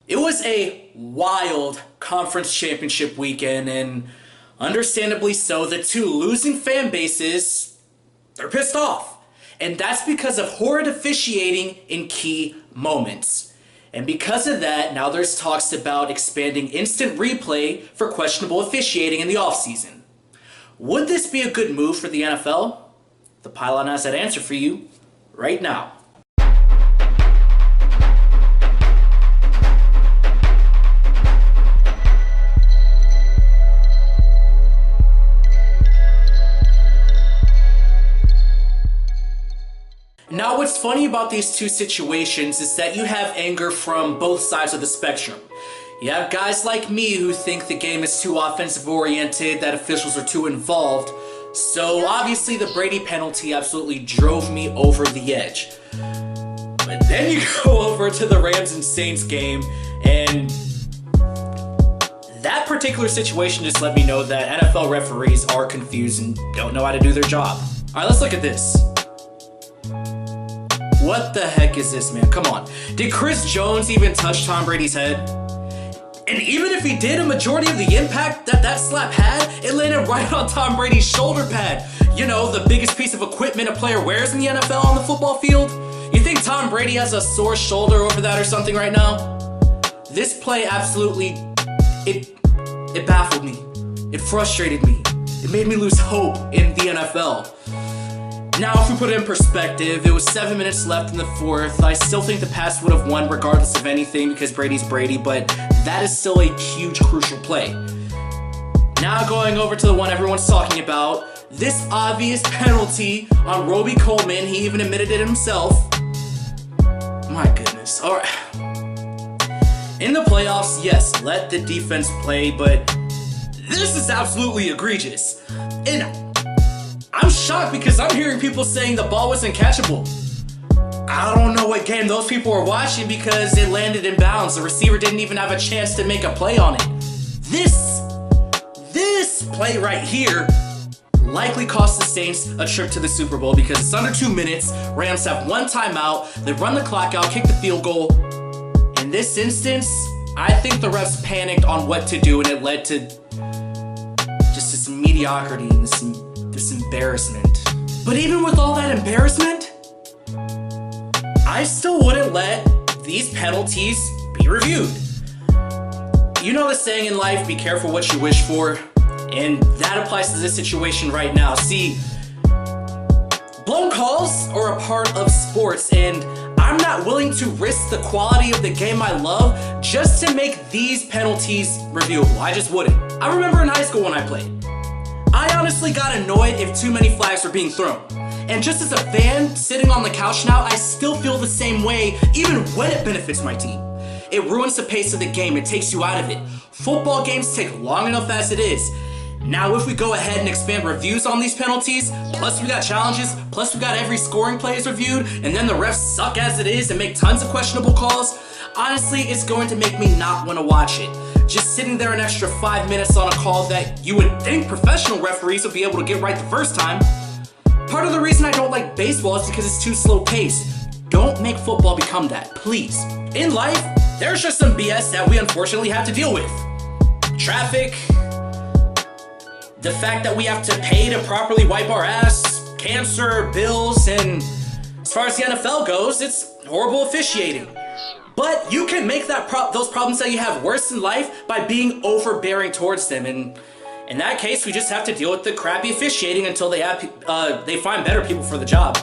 It was a wild conference championship weekend, and understandably so, the two losing fan bases, they're pissed off. And that's because of horrid officiating in key moments. And because of that, now there's talks about expanding instant replay for questionable officiating in the offseason. Would this be a good move for the NFL? The Pylon has that answer for you right now. Now, what's funny about these two situations is that you have anger from both sides of the spectrum. You have guys like me who think the game is too offensive oriented, that officials are too involved. So obviously the Brady penalty absolutely drove me over the edge. But then you go over to the Rams and Saints game, and that particular situation just let me know that NFL referees are confused and don't know how to do their job. Alright, let's look at this. What the heck is this, man? Come on. Did Chris Jones even touch Tom Brady's head? And even if he did, a majority of the impact that slap had, it landed right on Tom Brady's shoulder pad. You know, the biggest piece of equipment a player wears in the NFL on the football field. You think Tom Brady has a sore shoulder over that or something right now? This play absolutely, it baffled me. It frustrated me. It made me lose hope in the NFL. Now, if we put it in perspective, it was 7 minutes left in the fourth. I still think the Pats would have won regardless of anything because Brady's Brady, but that is still a huge, crucial play. Now going over to the one everyone's talking about, this obvious penalty on Roby Coleman. He even admitted it himself. My goodness. All right. In the playoffs, yes, let the defense play, but this is absolutely egregious. And I'm shocked because I'm hearing people saying the ball wasn't catchable. I don't know what game those people were watching because it landed in bounds. The receiver didn't even have a chance to make a play on it. This play right here likely cost the Saints a trip to the Super Bowl because it's under 2 minutes. Rams have one timeout. They run the clock out, kick the field goal. In this instance, I think the refs panicked on what to do, and it led to just this mediocrity and this embarrassment. But even with all that embarrassment, I still wouldn't let these penalties be reviewed. You know the saying in life, be careful what you wish for, and that applies to this situation right now. See, blown calls are a part of sports, and I'm not willing to risk the quality of the game I love just to make these penalties reviewable. I just wouldn't. I remember in high school when I played, I honestly got annoyed if too many flags were being thrown. And just as a fan sitting on the couch now, I still feel the same way even when it benefits my team. It ruins the pace of the game. It takes you out of it. Football games take long enough as it is. Now if we go ahead and expand reviews on these penalties, plus we got challenges, plus we got every scoring play is reviewed, and then the refs suck as it is and make tons of questionable calls, honestly, it's going to make me not want to watch it. Just sitting there an extra 5 minutes on a call that you would think professional referees would be able to get right the first time. Part of the reason I don't like baseball is because it's too slow paced. Don't make football become that, please. In life, there's just some BS that we unfortunately have to deal with. Traffic, the fact that we have to pay to properly wipe our ass, cancer, bills, and as far as the NFL goes, it's horrible officiating. But you can make those problems that you have worse in life by being overbearing towards them. And in that case, we just have to deal with the crappy officiating until they find better people for the job.